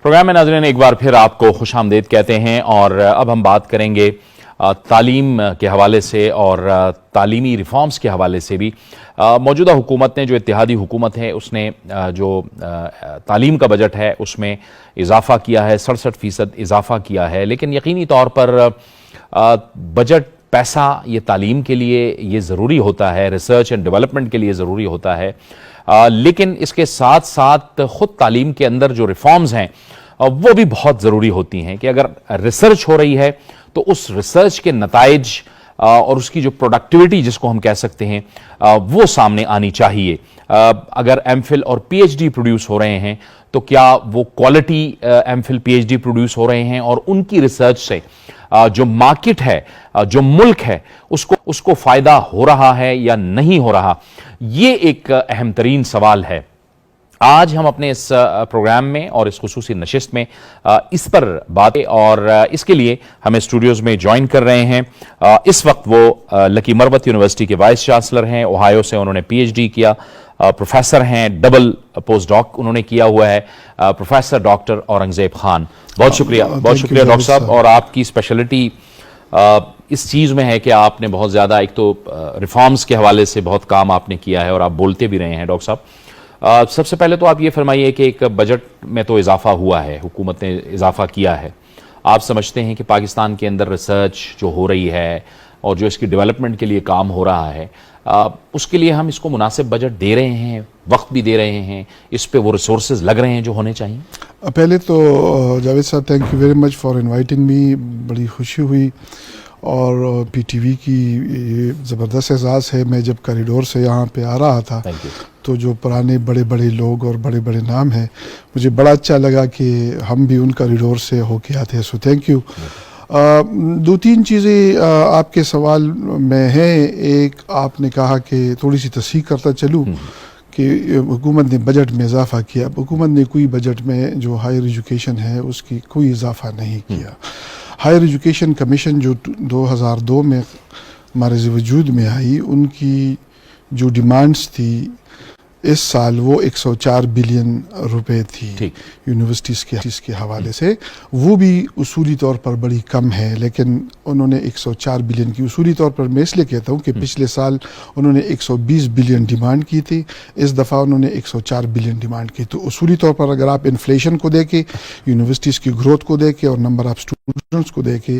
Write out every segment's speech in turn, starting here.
Programme میں ناظرین ایک بار پھر آپ کو خوش آمدید کہتے ہیں، اور اب ہم بات کریں گے تعلیم کے حوالے سے اور تعلیمی ریفارمز کے حوالے سے بھی۔ موجودہ حکومت نے، جو اتحادی حکومت ہے، اس نے جو تعلیم کا بجٹ ہے اس میں اضافہ کیا ہے، 67% اضافہ کیا ہے، لیکن یقینی طور پر بجٹ پیسہ یہ تعلیم کے لیے یہ ضروری ہوتا ہے، ریسرچ اینڈ ڈیولپمنٹ کے لیے ضروری ہوتا ہے، لیکن اس کے ساتھ ساتھ خود تعلیم کے اندر جو ریفارمز ہیں وہ بھی بہت ضروری ہوتی ہیں کہ اگر ریسرچ ہو رہی ہے تو اس ریسرچ کے نتائج اور اس کی جو پروڈکٹیوٹی جس کو ہم کہہ سکتے ہیں وہ سامنے آنی چاہیے۔ اگر ایم فل اور پی ایچ ڈی پروڈیوس ہو رہے ہیں تو کیا وہ quality M Phil P H D produce ہو رہے ہیں، اور ان کی ریسرچ سے جو مارکیٹ ہے، جو ملک ہے، اس کو فائدہ ہو رہا ہے یا نہیں ہو رہا، یہ ایک اہم ترین سوال ہے۔ آج ہم اپنے اس پروگرام میں اور اس خصوصی نشست میں اس پر باتیں، اور اس کے لیے ہمیں اسٹوڈیوز میں جوائن کر رہے ہیں۔ اس وقت وہ لکی مروت یونیورسٹی کے وائس چانسلر ہیں، اوہایو سے انہوں نے پی ایچ ڈی کیا، پروفیسر ہیں، ڈبل پوسٹ ڈاک انہوں نے کیا ہوا ہے، پروفیسر ڈاکٹر اورنگزیب خان۔ بہت شکریہ ڈاکٹر صاحب۔ اور آپ کی اسپیشلٹی اس چیز میں ہے کہ آپ نے بہت زیادہ، ایک تو ریفارمز کے حوالے سے بہت کام آپ نے کیا ہے اور آپ بولتے بھی رہے ہیں ڈاکٹر صاحب۔ سب سے پہلے تو آپ یہ فرمائیے کہ ایک بجٹ میں تو اضافہ ہوا ہے، حکومت نے اضافہ کیا ہے، آپ سمجھتے ہیں کہ پاکستان کے اندر ریسرچ جو ہو رہی ہے اور جو اس کی ڈیولپمنٹ کے لیے کام ہو رہا ہے، اس کے لیے ہم اس کو مناسب بجٹ دے رہے ہیں، وقت بھی دے رہے ہیں، اس پہ وہ ریسورسز لگ رہے ہیں جو ہونے چاہیے؟ پہلے تو جاوید صاحب thank you very much for inviting me, بڑی خوشی ہوئی، اور پی ٹی وی کی یہ زبردست اعزاز ہے۔ میں جب کوریڈور سے یہاں پہ آ رہا تھا تو جو پرانے بڑے بڑے لوگ اور بڑے بڑے نام ہیں، مجھے بڑا اچھا لگا کہ ہم بھی ان کوریڈور سے ہو کے آتے ہیں، سو تھینک یو۔ دو تین چیزیں آپ کے سوال میں ہیں۔ ایک، آپ نے کہا کہ تھوڑی سی تصحیح کرتا چلوں کہ حکومت نے بجٹ میں اضافہ کیا۔ حکومت نے کوئی بجٹ میں جو ہائر ایجوکیشن ہے اس کی کوئی اضافہ نہیں کیا۔ ہائر ایجوکیشن کمیشن جو 2002 میں ہمارے وجود میں آئی، ان کی جو ڈیمانڈز تھی اس سال وہ 104 بلین روپے تھی یونیورسٹیز کے حوالے سے، وہ بھی اصولی طور پر بڑی کم ہے، لیکن انہوں نے 104 بلین کی اصولی طور پر، میں اس لیے کہتا ہوں کہ پچھلے سال انہوں نے 120 بلین ڈیمانڈ کی تھی، اس دفعہ انہوں نے 104 بلین ڈیمانڈ کی۔ تو اصولی طور پر اگر آپ انفلیشن کو دیکھیں، یونیورسٹیز کی گروتھ کو دیکھیں اور نمبر آف اسٹوڈنٹس کو دیکھیں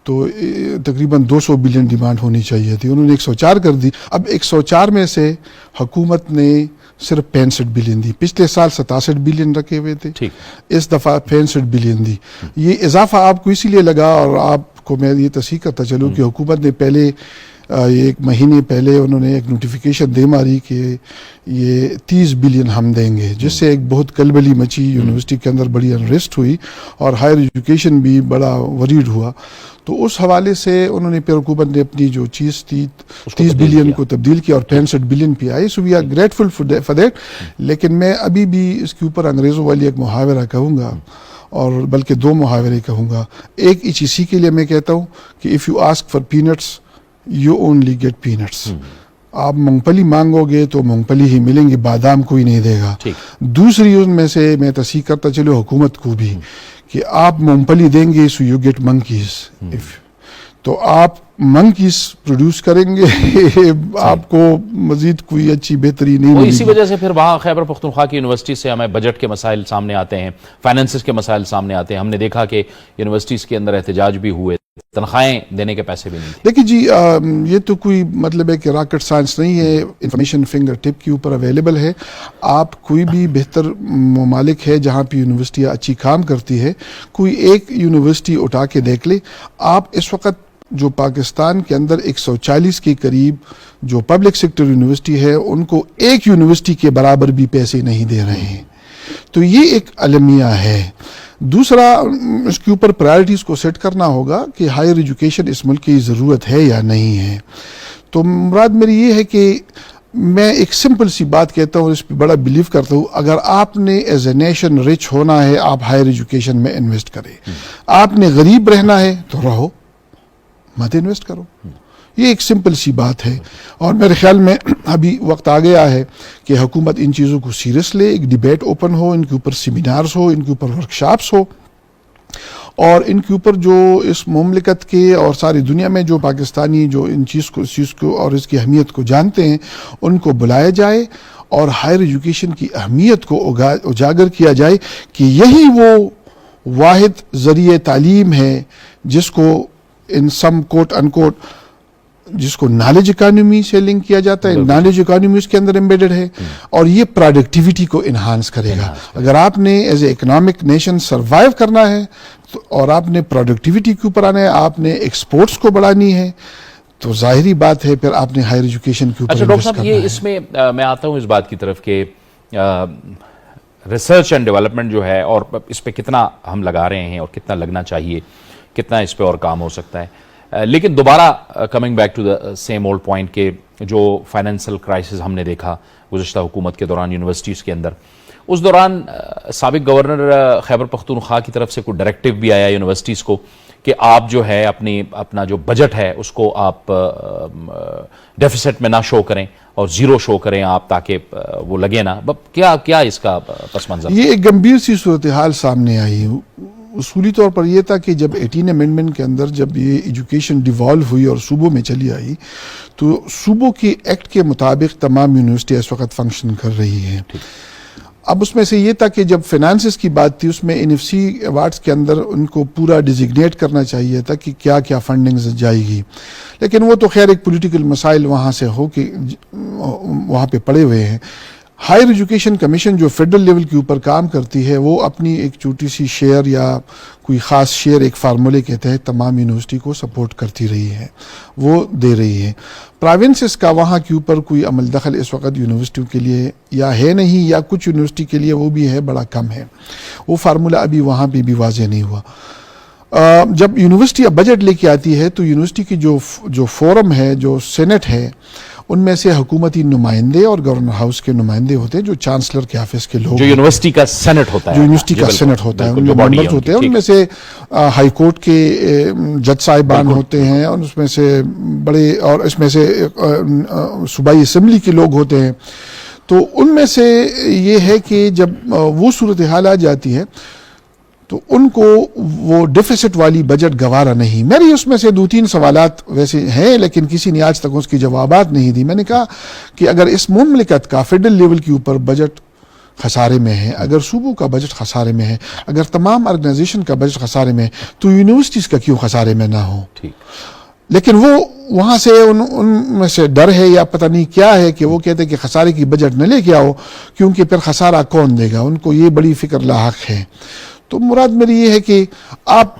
تو تقریباً 200 بلین ڈیمانڈ ہونی چاہیے تھی، انہوں نے 104 کر دی۔ اب 104 میں سے حکومت نے صرف 65 بلین دی، پچھلے سال 67 بلین رکھے ہوئے تھے، اس دفعہ 65 بلین دی۔ یہ اضافہ آپ کو اسی لیے لگا، اور آپ کو میں یہ تصحیح کرتا چلوں کہ حکومت نے پہلے ایک مہینے پہلے انہوں نے ایک نوٹیفیکیشن دے ماری کہ یہ 30 بلین ہم دیں گے، جس سے ایک بہت کلبلی مچی، یونیورسٹی کے اندر بڑی انریسٹ ہوئی اور ہائر ایجوکیشن بھی بڑا وریڈ ہوا۔ تو اس حوالے سے انہوں نے پھر حکومت نے اپنی جو چیز تھی 30 بلین کو تبدیل کیا اور 65 بلین پہ آئی، so we are grateful for that. لیکن میں ابھی بھی اس کے اوپر انگریزوں والی ایک محاورہ کہوں گا، اور بلکہ دو محاورے کہوں گا۔ ایک ایچ ای سی کے لیے میں کہتا ہوں کہ if you ask for pants you only get pants, آپ مونگ پھلی مانگو گے تو مونگ پھلی ہی ملیں گے، بادام کوئی نہیں دے گا۔ دوسری ان میں سے میں تصحیح کرتا چلو حکومت کو بھی کہ آپ مونگ پھلی دیں گے سو یو گیٹ منکیز، تو آپ منکیز پروڈیوس کریں گے، آپ کو مزید کوئی اچھی بہتری نہیں ملے گی۔ اسی وجہ سے پھر وہاں خیبر پختونخوا کی یونیورسٹی سے ہمیں بجٹ کے مسائل سامنے آتے ہیں، فائنانسز کے مسائل سامنے آتے ہیں۔ ہم نے دیکھا کہ یونیورسٹیز کے اندر احتجاج بھی ہوئے، تنخواہیں دینے کے پیسے بھی نہیں تھے۔ دیکھیے جی، یہ تو کوئی مطلب ہے کہ راکٹ سائنس نہیں ہے، انفارمیشن فنگر ٹپ کے اوپر اویلیبل ہے۔ آپ کوئی بھی بہتر ممالک ہے جہاں پہ یونیورسٹیاں اچھی کام کرتی ہے، کوئی ایک یونیورسٹی اٹھا کے دیکھ لے۔ آپ اس وقت جو پاکستان کے اندر 140 کے قریب جو پبلک سیکٹر یونیورسٹی ہے، ان کو ایک یونیورسٹی کے برابر بھی پیسے نہیں دے رہے ہیں، تو یہ ایک المیہ ہے۔ دوسرا، اس کے اوپر پرائرٹیز کو سیٹ کرنا ہوگا کہ ہائر ایجوکیشن اس ملک کی ضرورت ہے یا نہیں ہے۔ تو مراد میری یہ ہے کہ میں ایک سمپل سی بات کہتا ہوں، اس پہ بڑا بلیو کرتا ہوں، اگر آپ نے ایز اے نیشن رچ ہونا ہے، آپ ہائر ایجوکیشن میں انویسٹ کریں۔ آپ نے غریب رہنا ہے تو رہو، مت انویسٹ کرو۔ یہ ایک سمپل سی بات ہے، اور میرے خیال میں ابھی وقت آ گیا ہے کہ حکومت ان چیزوں کو سیریس لے، ایک ڈیبیٹ اوپن ہو، ان کے اوپر سیمینارز ہو، ان کے اوپر ورکشاپس ہو، اور ان کے اوپر جو اس مملکت کے اور ساری دنیا میں جو پاکستانی جو اس چیز کو اور اس کی اہمیت کو جانتے ہیں ان کو بلایا جائے، اور ہائر ایجوکیشن کی اہمیت کو اجاگر کیا جائے کہ یہی وہ واحد ذریعہ تعلیم ہے جس کو ان سم کوٹ ان کوٹ جس کو نالج اکانومی سے لنک کیا جاتا ہے، نالج اکانومی اس کے اندر ایمبیڈڈ ہے، اور یہ پروڈکٹیوٹی کو انہانس کرے گا۔ اگر آپ نے as a economic nation survive کرنا ہے اور آپ نے پروڈکٹیوٹی کے اوپر آنا ہے، آپ نے ایکسپورٹس کو بڑھانی ہے، تو ظاہری بات ہے پھر آپ نے ہائر ایجوکیشن کے اوپر اچھا ڈاکٹر صاحب، یہ اس میں میں آتا ہوں اس بات کی طرف کہ ریسرچ اینڈ ڈیولپمنٹ جو ہے، اور اس پہ کتنا ہم لگا رہے ہیں اور کتنا لگنا چاہیے، کتنا اس پہ اور کام ہو سکتا ہے، لیکن دوبارہ coming back to the same old point کہ جو فائنینشیل کرائسس ہم نے دیکھا گزشتہ حکومت کے دوران یونیورسٹیز کے اندر، اس دوران سابق گورنر خیبر پختونخوا کی طرف سے کوئی ڈائریکٹیو بھی آیا یونیورسٹیز کو کہ آپ جو ہے اپنا جو بجٹ ہے اس کو آپ ڈیفیسٹ میں نہ شو کریں اور زیرو شو کریں آپ، تاکہ وہ لگے نا۔ کیا اس کا پس منظر؟ یہ ایک گمبھیر سی صورتحال سامنے آئی۔ اصولی طور پر یہ تھا کہ جب 18 امینڈمنٹ کے اندر جب یہ ایجوکیشن ڈیوالو ہوئی اور صوبوں میں چلی آئی، تو صوبوں کے ایکٹ کے مطابق تمام یونیورسٹی اس وقت فنکشن کر رہی ہیں۔ اب اس میں سے یہ تھا کہ جب فائنانسز کی بات تھی، اس میں NFC ایوارڈز کے اندر ان کو پورا ڈیزگنیٹ کرنا چاہیے تھا کہ کیا کیا فنڈنگز جائے گی، لیکن وہ تو خیر ایک پولیٹیکل مسائل وہاں سے ہو کہ وہاں پہ پڑے ہوئے ہیں۔ ہائر ایجوکیشن کمیشن جو فیڈرل لیول کے اوپر کام کرتی ہے، وہ اپنی ایک چھوٹی سی شیئر یا کوئی خاص شیئر ایک فارمولے کے تحت تمام یونیورسٹی کو سپورٹ کرتی رہی ہے، وہ دے رہی ہے۔ پروونسز کا وہاں کے اوپر کوئی عمل دخل اس وقت یونیورسٹیوں کے لیے یا ہے نہیں، یا کچھ یونیورسٹی کے لیے وہ بھی ہے، بڑا کم ہے، وہ فارمولہ ابھی وہاں پہ بھی واضح نہیں ہوا۔ جب یونیورسٹی اب بجٹ لے کے آتی ہے تو یونیورسٹی کی جو فورم ہے، جو سینٹ ہے، ان میں سے حکومتی نمائندے اور گورنر ہاؤس کے نمائندے ہوتے ہیں، جو چانسلر کے آفس کے لوگ، جو یونیورسٹی کا سینٹ ہوتا ہے، جو یونیورسٹی کا سینٹ ہوتا ہے، ان میں ممبرز ہوتے ہیں، ان میں سے ہائی کورٹ کے جج صاحبان ہوتے ہیں، اور اس میں سے بڑے، اور اس میں سے صوبائی اسمبلی کے لوگ ہوتے ہیں۔ تو ان میں سے یہ ہے کہ جب وہ صورتحال آ جاتی ہے تو ان کو وہ ڈیفیسٹ والی بجٹ گوارا نہیں۔ میری اس میں سے 2-3 سوالات ویسے ہیں، لیکن کسی نے آج تک اس کی جوابات نہیں دی۔ میں نے کہا کہ اگر اس مملکت کا فیڈرل لیول کے اوپر بجٹ خسارے میں ہے، اگر صوبوں کا بجٹ خسارے میں ہے، اگر تمام آرگنائزیشن کا بجٹ خسارے میں ہے، تو یونیورسٹیز کا کیوں خسارے میں نہ ہو؟ لیکن وہ وہاں سے ان میں سے ڈر ہے یا پتہ نہیں کیا ہے کہ وہ کہتے ہیں کہ خسارے کی بجٹ نہ لے کے آؤ، کیونکہ پھر خسارہ کون دے گا، ان کو یہ بڑی فکر لاحق ہے۔ تو مراد میری یہ ہے کہ آپ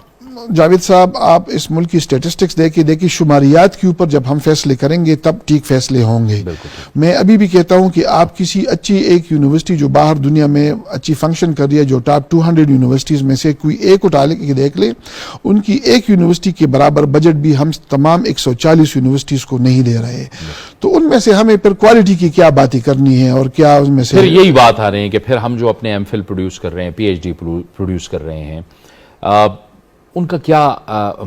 جاوید صاحب، آپ اس ملک کی اسٹیٹسٹکس دیکھیں، شماریات کے اوپر جب ہم فیصلے کریں گے تب ٹھیک فیصلے ہوں گے۔ میں ابھی بھی کہتا ہوں کہ آپ کسی اچھی ایک یونیورسٹی جو باہر دنیا میں اچھی فنکشن کر رہی ہے، جو ٹاپ 200 یونیورسٹیز میں سے کوئی ایک اٹھا کے دیکھ لیں، ان کی ایک یونیورسٹی کے برابر بجٹ بھی ہم تمام 140 یونیورسٹیز کو نہیں دے رہے، تو ان میں سے ہمیں پھر کوالٹی کی کیا باتیں کرنی ہے، اور کیا ان میں سے پھر یہی بات آ رہی ہے کہ پھر ہم جو اپنے MPhil پروڈیوس کر رہے ہیں، PhD پروڈیوس کر رہے ہیں، ان کا کیا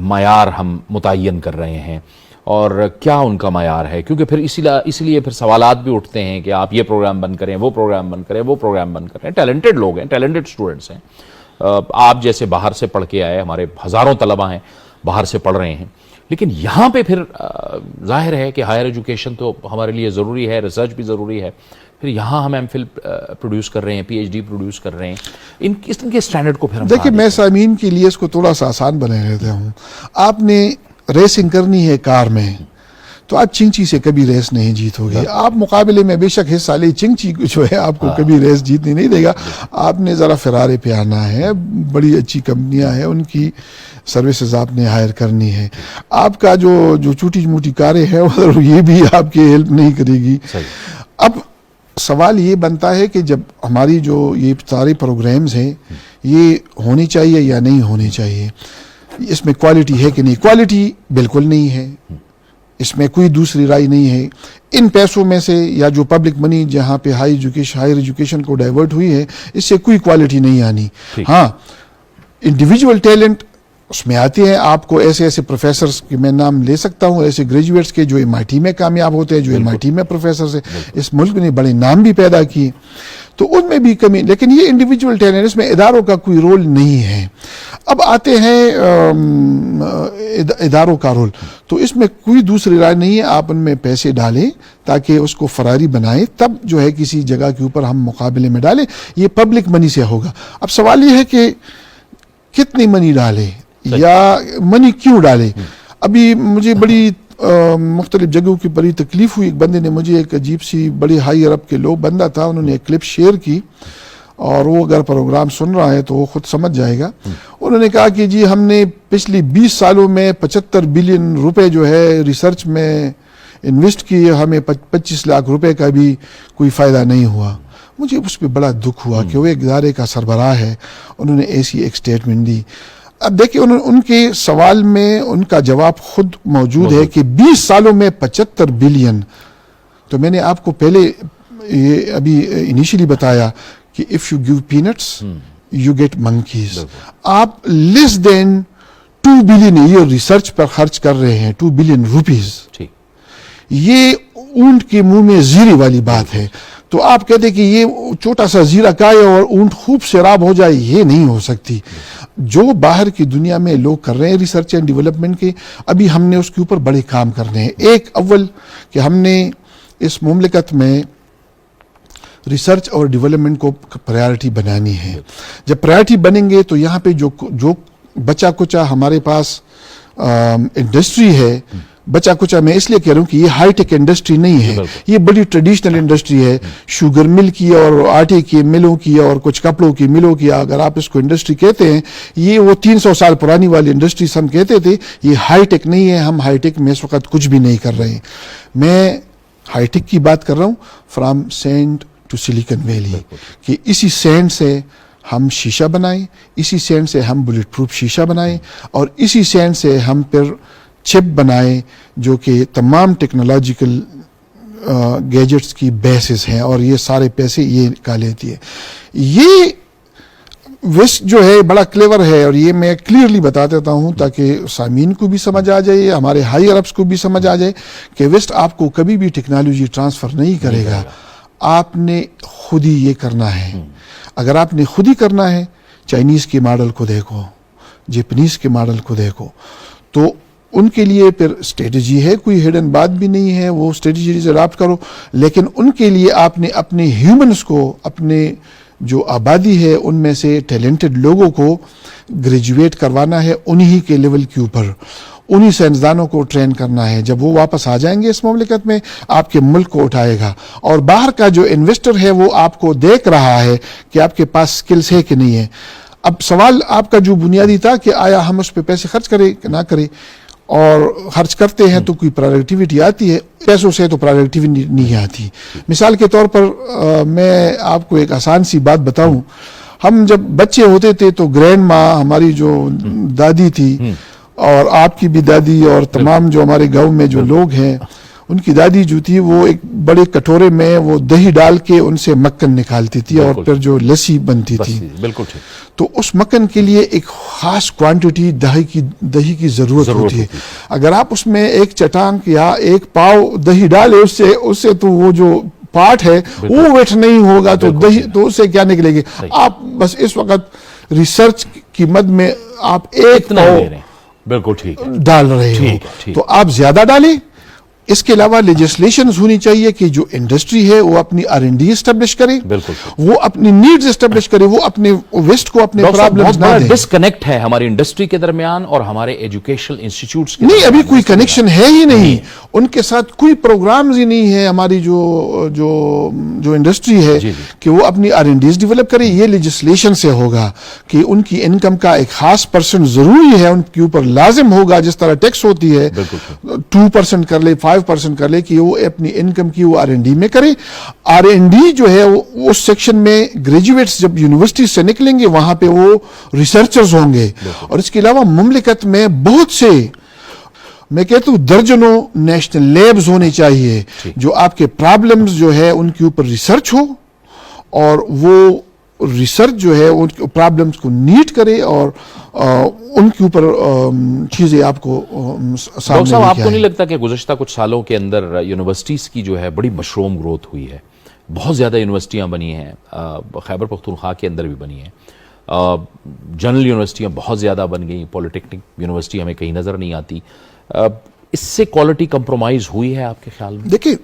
معیار ہم متعین کر رہے ہیں، اور کیا ان کا معیار ہے؟ کیونکہ پھر اسی لیے پھر سوالات بھی اٹھتے ہیں کہ آپ یہ پروگرام بند کریں، وہ پروگرام بند کریں، وہ پروگرام بند کریں۔ ٹیلنٹڈ لوگ ہیں، ٹیلنٹڈ اسٹوڈنٹس ہیں، آپ جیسے باہر سے پڑھ کے آئے، ہمارے ہزاروں طلبہ ہیں باہر سے پڑھ رہے ہیں، لیکن یہاں پہ پھر ظاہر ہے کہ ہائر ایجوکیشن تو ہمارے لیے ضروری ہے، ریسرچ بھی ضروری ہے، پھر یہاں ہم MPhil پروڈیوس کر رہے ہیں، PhD پروڈیوس کر رہے ہیں، ان کے اسٹینڈرڈ کو پھر ہم دیکھیں، میں سامعین کے لیے اس کو تھوڑا سا آسان بنا لیتا ہوں۔ آپ نے ریسنگ کرنی ہے کار میں، تو آپ چنگچی سے کبھی ریس نہیں جیتو گے۔ آپ مقابلے میں بے شک حصہ لے، چنگچی جو ہے آپ کو کبھی ریس جیتنے نہیں دے گا۔ آپ نے ذرا فرارے پہ آنا ہے، بڑی اچھی کمپنیاں ہیں، ان کی سروسز آپ نے ہائر کرنی ہے۔ آپ کا جو چھوٹی موٹی کاریں ہیں، یہ بھی آپ کی ہیلپ نہیں کرے گی۔ اب سوال یہ بنتا ہے کہ جب ہماری جو یہ سارے پروگرامز ہیں، یہ ہونی چاہیے یا نہیں ہونی چاہیے، اس میں کوالٹی ہے کہ نہیں؟ کوالٹی بالکل نہیں ہے، اس میں کوئی دوسری رائے نہیں ہے۔ ان پیسوں میں سے یا جو پبلک منی جہاں پہ ہائر ایجوکیشن کو ڈائیورٹ ہوئی ہے، اس سے کوئی کوالٹی نہیں آنی۔ ہاں، انڈیویجول ٹیلنٹ اس میں آتے ہیں آپ کو ایسے ایسے پروفیسرز کی میں نام لے سکتا ہوں, ایسے گریجویٹس کے جو MIT میں کامیاب ہوتے ہیں, جو MIT میں پروفیسرز ہیں, اس ملک نے بڑے نام بھی پیدا کیے, تو ان میں بھی کمی. لیکن یہ انڈیویجول ٹیلنٹ, اس میں اداروں کا کوئی رول نہیں ہے. اب آتے ہیں اداروں کا رول, تو اس میں کوئی دوسری رائے نہیں ہے, آپ ان میں پیسے ڈالیں تاکہ اس کو فراری بنائیں, تب جو ہے کسی جگہ کے اوپر ہم مقابلے میں ڈالیں. یہ پبلک منی سے ہوگا. اب سوال یہ ہے کہ کتنی منی ڈالے یا منی کیوں ڈالے. ابھی مجھے بڑی مختلف جگہوں کی بڑی تکلیف ہوئی. ایک بندے نے مجھے ایک عجیب سی بڑی ہائی عرب کے لوگ بندہ تھا, انہوں نے ایک کلپ شیئر کی, اور وہ اگر پروگرام سن رہا ہے تو وہ خود سمجھ جائے گا. انہوں نے کہا کہ جی ہم نے پچھلی 20 سالوں میں 75 بلین روپے جو ہے ریسرچ میں انویسٹ کیے, ہمیں 25 لاکھ روپے کا بھی کوئی فائدہ نہیں ہوا. مجھے اس پہ بڑا دکھ ہوا کہ وہ ایک ادارے کا سربراہ ہے, انہوں نے ایسی ایک سٹیٹمنٹ دی. اب دیکھیں ان کے سوال میں ان کا جواب خود موجود ہے کہ 20 سالوں میں 75 بلین. تو میں نے آپ کو پہلے یہ ابھی انیشلی بتایا کہ if you give peanuts you get monkeys. آپ لیس دین 2 بلین ایئر ریسرچ پر خرچ کر رہے ہیں, 2 بلین روپیز. یہ اونٹ کے منہ میں زیرے والی بات ہے. تو آپ کہتے کہ یہ چھوٹا سا زیرہ کھائے اور اونٹ خوب سیراب ہو جائے, یہ نہیں ہو سکتی. جو باہر کی دنیا میں لوگ کر رہے ہیں ریسرچ اینڈ ڈیولپمنٹ کے, ابھی ہم نے اس کے اوپر بڑے کام کرنے ہیں. ایک اول کہ ہم نے اس مملکت میں ریسرچ اور ڈیولپمنٹ کو پرائیورٹی بنانی ہے. جب پرائیورٹی بنیں گے تو یہاں پہ جو بچا کچا ہمارے پاس انڈسٹری ہے, بچا کچا میں اس لیے کہہ رہا ہوں کہ یہ ہائی ٹیک انڈسٹری نہیں ہے, یہ بڑی ٹریڈیشنل انڈسٹری ہے. شوگر مل کی اور آٹے کی ملوں کی اور کچھ کپڑوں کی ملوں کی, اگر آپ اس کو انڈسٹری کہتے ہیں, یہ وہ 300 سال پرانی والی انڈسٹریز ہم کہتے تھے, یہ ہائی ٹیک نہیں ہے. ہم ہائی ٹیک میں اس وقت کچھ بھی نہیں کر رہے ہیں. میں ہائی ٹیک کی بات کر رہا ہوں from sand to Silicon Valley, کہ اسی سینڈ سے ہم شیشہ بنائیں, اسی سینڈ سے ہم بلٹ پروف شیشہ بنائیں, اور اسی سینڈ سے ہم پھر چپ بنائیں جو کہ تمام ٹیکنالوجیکل گیجٹس کی بیسز ہیں, اور یہ سارے پیسے یہ کا لیتی ہے. یہ ویسٹ جو ہے بڑا کلیور ہے, اور یہ میں کلیئرلی بتا دیتا ہوں تاکہ سامعین کو بھی سمجھ آ جائے, ہمارے ہائی عربس کو بھی سمجھ آ جائے کہ ویسٹ آپ کو کبھی بھی ٹیکنالوجی ٹرانسفر نہیں کرے گا. آپ نے خود ہی یہ کرنا ہے. اگر آپ نے خود ہی کرنا ہے, چائنیز کے ماڈل کو دیکھو, جیپنیز کے ماڈل کو دیکھو, تو ان کے لیے پھر اسٹریٹجی ہے, کوئی ہڈن بات بھی نہیں ہے, وہ اسٹریٹجی اڈاپٹ کرو. لیکن ان کے لیے آپ نے اپنے ہیومنس کو, اپنے جو آبادی ہے ان میں سے ٹیلنٹڈ لوگوں کو گریجویٹ کروانا ہے, انہی کے لیول کے اوپر, انہی سائنسدانوں کو ٹرین کرنا ہے. جب وہ واپس آ جائیں گے اس مملکت میں, آپ کے ملک کو اٹھائے گا. اور باہر کا جو انویسٹر ہے وہ آپ کو دیکھ رہا ہے کہ آپ کے پاس سکلز ہے کہ نہیں ہے. اب سوال آپ کا جو بنیادی تھا کہ آیا ہم اس پہ پیسے خرچ کریں کہ نہ کریں, اور خرچ کرتے ہیں تو کوئی پروڈکٹیوٹی آتی ہے, پیسوں سے تو پروڈکٹیوٹی نہیں آتی. مثال کے طور پر میں آپ کو ایک آسان سی بات بتاؤں. ہم جب بچے ہوتے تھے تو گرینڈ ماں, ہماری جو دادی تھی, اور آپ کی بھی دادی, اور تمام جو ہمارے گاؤں میں جو لوگ ہیں ان کی دادی جو تھی, وہ ایک بڑے کٹورے میں وہ دہی ڈال کے ان سے مکھن نکالتی تھی, اور پھر جو لسی بنتی تھی. بالکل. تو اس مکھن کے لیے ایک خاص کوانٹٹی دہی کی ضرورت ہوتی ہے. اگر آپ اس میں ایک چٹانک یا ایک پاؤ دہی ڈالے, اس سے تو وہ جو پارٹ ہے وہ ویٹ نہیں ہوگا, تو دہی تو اس سے کیا نکلے گی. آپ بس اس وقت ریسرچ کی مد میں آپ ایک پاؤ بالکل ٹھیک ڈال رہے ہو, تو آپ زیادہ ڈالیں. اس کے علاوہ لیجسلیشنز ہونی چاہیے کہ جو انڈسٹری ہے وہ اپنی R&D اسٹیبلش کرے, وہ اپنی نیڈز اسٹیبلش کرے, وہ اپنے ویسٹ کو اپنے پرابلمز نہ دیں. ڈسکنیکٹ ہے ہماری انڈسٹری کے درمیان اور ہمارے ایجوکیشنل انسٹیٹیوٹس کے نہیں, ابھی کوئی کنیکشن ہے ہی نہیں, ان کے ساتھ کوئی پروگرامز ہی نہیں ہے. ہماری جو انڈسٹری ہے کہ وہ اپنی R&Ds ڈیولپ کرے, یہ لیجسلیشن سے ہوگا کہ ان کی انکم کا ایک خاص پرسنٹ ضروری ہے, ان کے اوپر لازم ہوگا, جس طرح ٹیکس ہوتی ہے 2% کر لے, 5% کر لے, کہ وہ اپنی انکم کی وہ R&D میں کرے. R&D جو ہے اس سیکشن میں گریجویٹس جب یونیورسٹی سے نکلیں گے وہاں پہ وہ ریسرچرز ہوں گے. اور اس کے علاوہ مملکت میں بہت سے, میں کہتا ہوں درجنوں نیشنل لیبز ہونے چاہیے جو آپ کے پرابلمز جو ہے ان کے اوپر ریسرچ ہو, اور وہ ریسرچ جو ہے ان پرابلمس کو نیٹ کرے اور ان کے اوپر چیزیں آپ کو ڈاکٹر صاحب آپ کو نہیں لگتا کہ گزشتہ کچھ سالوں کے اندر یونیورسٹیز کی جو ہے بڑی مشروم گروتھ ہوئی ہے؟ بہت زیادہ یونیورسٹیاں بنی ہیں، خیبر پختونخوا کے اندر بھی بنی ہیں، جنرل یونیورسٹیاں بہت زیادہ بن گئیں، پولیٹیکنک یونیورسٹی ہمیں کہیں نظر نہیں آتی، اس سے کوالٹی کمپرومائز ہوئی ہے آپ کے خیال میں؟ دیکھیں،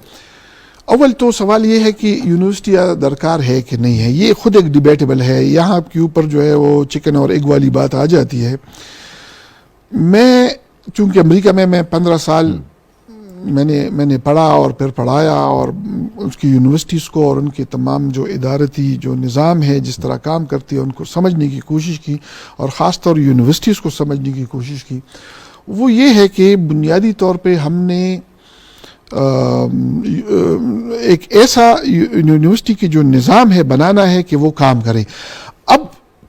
اول تو سوال یہ ہے کہ یونیورسٹیاں درکار ہے کہ نہیں ہے، یہ خود ایک ڈیبیٹیبل ہے، یہاں کے اوپر جو ہے وہ چکن اور ایگ والی بات آ جاتی ہے۔ میں چونکہ امریکہ میں 15 سال میں نے پڑھا اور پھر پڑھایا، اور اس کی یونیورسٹیز کو اور ان کے تمام جو ادارتی جو نظام ہے جس طرح کام کرتی ہے ان کو سمجھنے کی کوشش کی، اور خاص طور یونیورسٹیز کو سمجھنے کی کوشش کی۔ وہ یہ ہے کہ بنیادی طور پہ ہم نے ایک ایسا یونیورسٹی کی جو نظام ہے بنانا ہے کہ وہ کام کرے۔ اب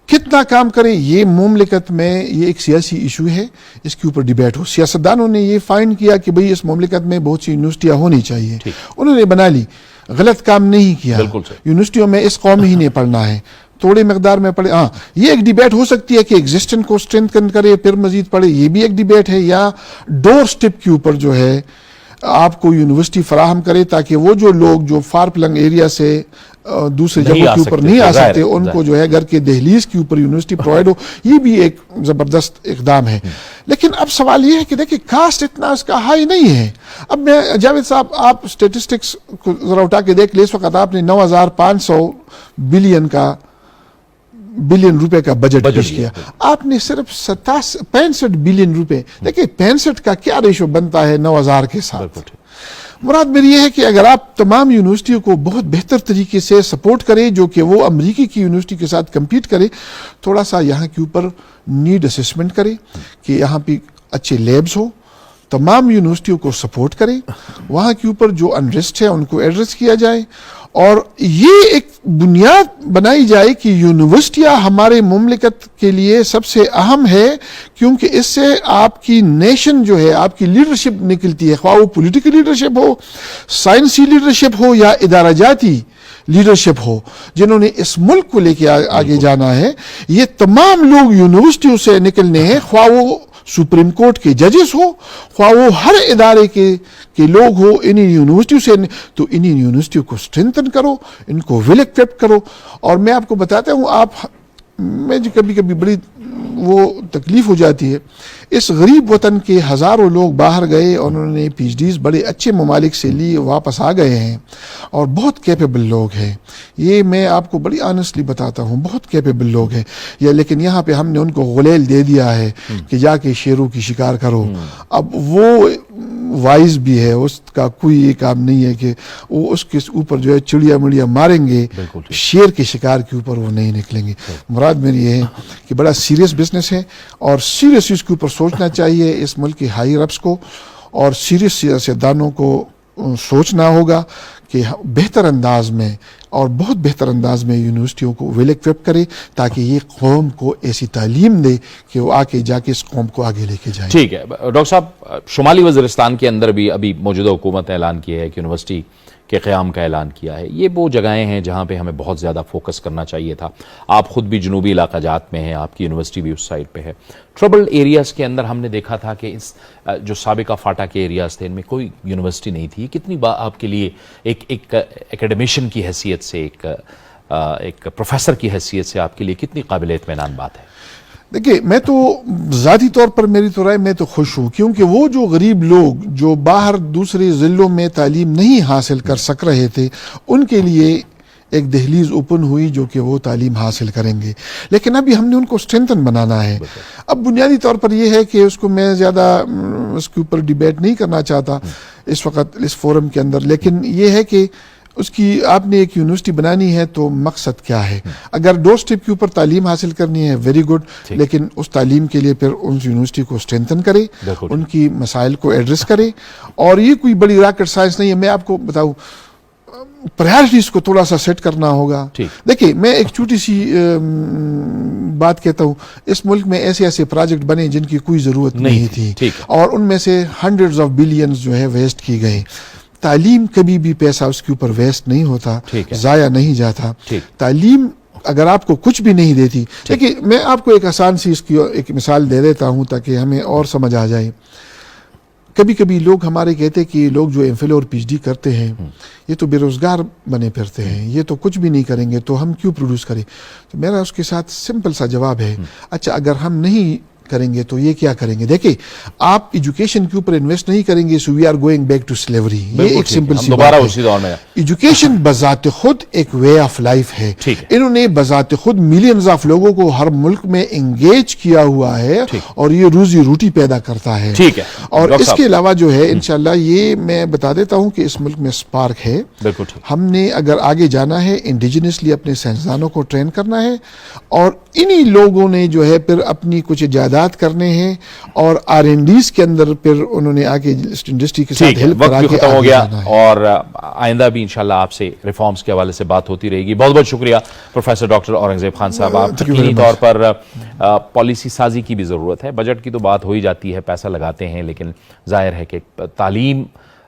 کتنا کام کرے یہ مملکت میں یہ ایک سیاسی ایشو ہے، اس کے اوپر ڈیبیٹ ہو۔ سیاستدانوں نے یہ فائنڈ کیا کہ بھئی اس مملکت میں بہت سی یونیورسٹیاں ہونی چاہیے، انہوں نے بنا لی، غلط کام نہیں کیا۔ یونیورسٹیوں میں اس قوم ہی نہیں پڑھنا ہے، تھوڑے مقدار میں پڑھے۔ ہاں، یہ ایک ڈیبیٹ ہو سکتی ہے کہ ایگزسٹنٹ کو اسٹرینتھن کرے پھر مزید پڑھے، یہ بھی ایک ڈیبیٹ ہے، یا ڈور سٹیپ کے اوپر جو ہے آپ کو یونیورسٹی فراہم کرے تاکہ وہ جو لوگ جو فار فلنگ ایریا سے دوسرے جگہوں کے اوپر نہیں آ سکتے ان کو جو ہے گھر کے دہلیز کے اوپر یونیورسٹی پرووائڈ ہو، یہ بھی ایک زبردست اقدام ہے۔ لیکن اب سوال یہ ہے کہ دیکھیں کاسٹ اتنا اس کا ہائی نہیں ہے۔ اب میں جاوید صاحب آپ اسٹیٹسٹکس کو ذرا اٹھا کے دیکھ لیں، اس وقت آپ نے 9,500 بلین روپے کا بجٹ پیش کیا، آپ نے صرف 65 بلین روپے، دیکھیں 65 کا کیا ریشو بنتا ہے 9,000 کے ساتھ؟ مراد میری یہ ہے کہ اگر آپ تمام یونیورسٹیوں کو بہت بہتر طریقے سے سپورٹ کریں جو کہ وہ امریکی کی یونیورسٹی کے ساتھ کمپیٹ کرے، تھوڑا سا یہاں کے اوپر نیڈ اسسمنٹ کرے کہ یہاں پہ اچھے لیبز ہو، تمام یونیورسٹیوں کو سپورٹ کرے، وہاں کے اوپر جو انریسٹ ہے ان کو ایڈریس کیا جائے، اور یہ ایک بنیاد بنائی جائے کہ یونیورسٹیاں ہمارے مملکت کے لیے سب سے اہم ہے، کیونکہ اس سے آپ کی نیشن جو ہے آپ کی لیڈرشپ نکلتی ہے، خواہ وہ پولیٹیکل لیڈرشپ ہو، سائنسی لیڈرشپ ہو یا ادارہ جاتی لیڈرشپ ہو، جنہوں نے اس ملک کو لے کے آگے جانا ہے، یہ تمام لوگ یونیورسٹیوں سے نکلنے ہیں، خواہ وہ سپریم کورٹ کے ججز ہو، خواہ وہ ہر ادارے کے لوگ ہو، انہیں یونیورسٹیوں سے، تو انہیں یونیورسٹیوں کو اسٹرینتھن کرو، ان کو ویل ایکوپڈ کرو۔ اور میں آپ کو بتاتا ہوں، میں کبھی کبھی بڑی وہ تکلیف ہو جاتی ہے، اس غریب وطن کے ہزاروں لوگ باہر گئے اور انہوں نے پی ایچ ڈیز بڑے اچھے ممالک سے لی، واپس آ گئے ہیں اور بہت کیپیبل لوگ ہیں، یہ میں آپ کو بڑی آنیسٹلی بتاتا ہوں، بہت کیپیبل لوگ ہیں، لیکن یہاں پہ ہم نے ان کو غلیل دے دیا ہے کہ جا کے شیروں کی شکار کرو۔ اب وہ وائز بھی ہے، اس کا کوئی یہ کام نہیں ہے کہ وہ اس کے اوپر جو ہے چڑیا مڑیا ماریں گے، شیر کے شکار کے اوپر وہ نہیں نکلیں گے۔ مراد میری یہ ہے کہ بڑا سیریس بزنس ہے اور سیریس اس کے اوپر سوچنا چاہیے اس ملک کے ہائی رپس کو، اور سیریس سیاستدانوں کو سوچنا ہوگا کہ بہتر انداز میں اور بہت بہتر انداز میں یونیورسٹیوں کو ویل ایکوپ کرے تاکہ یہ قوم کو ایسی تعلیم دے کہ وہ آگے جا کے اس قوم کو آگے لے کے جائے۔ ٹھیک ہے ڈاکٹر صاحب، شمالی وزیرستان کے اندر بھی ابھی موجودہ حکومت نے اعلان کیا ہے کہ یونیورسٹی کے قیام کا اعلان کیا ہے، یہ وہ جگہیں ہیں جہاں پہ ہمیں بہت زیادہ فوکس کرنا چاہیے تھا۔ آپ خود بھی جنوبی علاقہ جات میں ہیں، آپ کی یونیورسٹی بھی اس سائڈ پہ ہے۔ ٹربلڈ ایریاز کے اندر ہم نے دیکھا تھا کہ اس جو سابقہ فاٹا کے ایریاز تھے ان میں کوئی یونیورسٹی نہیں تھی۔ کتنی آپ کے لیے ایک ایکیڈمیشن کی حیثیت سے، ایک پروفیسر کی حیثیت سے آپ کے لیے کتنی قابل اطمینان بات ہے؟ دیکھیے، میں تو ذاتی طور پر میری تو رائے میں تو خوش ہوں، کیونکہ وہ جو غریب لوگ جو باہر دوسرے ضلعوں میں تعلیم نہیں حاصل کر سک رہے تھے، ان کے لیے ایک دہلیز اوپن ہوئی جو کہ وہ تعلیم حاصل کریں گے، لیکن ابھی ہم نے ان کو اسٹرینتھن بنانا ہے۔ اب بنیادی طور پر یہ ہے کہ اس کو میں زیادہ اس کے اوپر ڈیبیٹ نہیں کرنا چاہتا اس وقت اس فورم کے اندر، لیکن یہ ہے کہ اس کی آپ نے ایک یونیورسٹی بنانی ہے تو مقصد کیا ہے؟ اگر ڈور سٹیپ کے اوپر تعلیم حاصل کرنی ہے ویری گڈ، لیکن اس تعلیم کے لیے پھر اس یونیورسٹی کو اسٹرینتھن کرے، ان کی مسائل کو ایڈریس کرے، اور یہ کوئی بڑی راکٹ سائنس نہیں ہے۔ میں آپ کو بتاؤں، پرائرٹیز کو تھوڑا سا سیٹ کرنا ہوگا۔ دیکھیں، میں ایک چھوٹی سی بات کہتا ہوں، اس ملک میں ایسے ایسے پروجیکٹ بنے جن کی کوئی ضرورت نہیں تھی، اور ان میں سے ہنڈریڈز آف بلینز جو ہے ویسٹ کی گئے۔ تعلیم کبھی بھی پیسہ اس کے اوپر ویسٹ نہیں ہوتا، ضائع نہیں جاتا۔ تعلیم اگر آپ کو کچھ بھی نہیں دیتی. دیکھیے میں آپ کو ایک آسان سی اس کی ایک مثال دے دیتا ہوں تاکہ ہمیں اور سمجھ آ جائے. کبھی کبھی لوگ ہمارے کہتے کہ لوگ جو ایم فل اور پی ایچ ڈی کرتے ہیں یہ تو بے روزگار بنے پھرتے ہیں, یہ تو کچھ بھی نہیں کریں گے, تو ہم کیوں پروڈیوس کریں؟ تو میرا اس کے ساتھ سمپل سا جواب ہے, اچھا اگر ہم نہیں کریں گے تو یہ کیا کریں گے؟ دیکھیں آپ ایجوکیشن کے اوپر انویسٹ نہیں کریں گے, so we are going back to slavery. یہ ایک سمپل سی بات ہے. ایجوکیشن بذات خود ایک وے آف لائف ہے. انہوں نے بذات خود ملینز آف لوگوں کو ہر ملک میں انگیج کیا ہوا ہے اور یہ روزی روٹی پیدا کرتا ہے. اور اس کے علاوہ جو ہے انشاءاللہ یہ میں بتا دیتا ہوں کہ اس ملک میں اسپارک ہے. ہم نے اگر آگے جانا ہے انڈیجنسلی اپنے سائنسدانوں کو ٹرین کرنا ہے, اور انہی لوگوں نے جو ہے پھر اپنی کچھ ایجادات کرنے ہیں اور R&Ds کے اندر پھر انہوں نے آگے انڈسٹری کے ساتھ ہیلپ کرا کے ختم ہو گیا. اور آئندہ بھی انشاءاللہ آپ سے ریفارمز کے حوالے سے بات ہوتی رہے گی. بہت بہت شکریہ پروفیسر ڈاکٹر اورنگزیب خان صاحب. آپ یقینی طور پر پالیسی سازی کی بھی ضرورت ہے. بجٹ کی تو بات ہو ہی جاتی ہے, پیسہ لگاتے ہیں, لیکن ظاہر ہے کہ تعلیم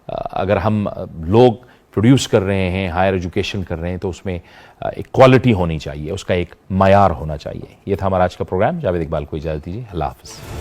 اگر ہم لوگ پروڈیوس کر رہے ہیں, ہائر ایجوکیشن کر رہے ہیں, تو اس میں ایک کوالٹی ہونی چاہیے, اس کا ایک معیار ہونا چاہیے. یہ تھا ہمارا آج کا پروگرام. جاوید اقبال کو اجازت دیجیے. اللہ حافظ.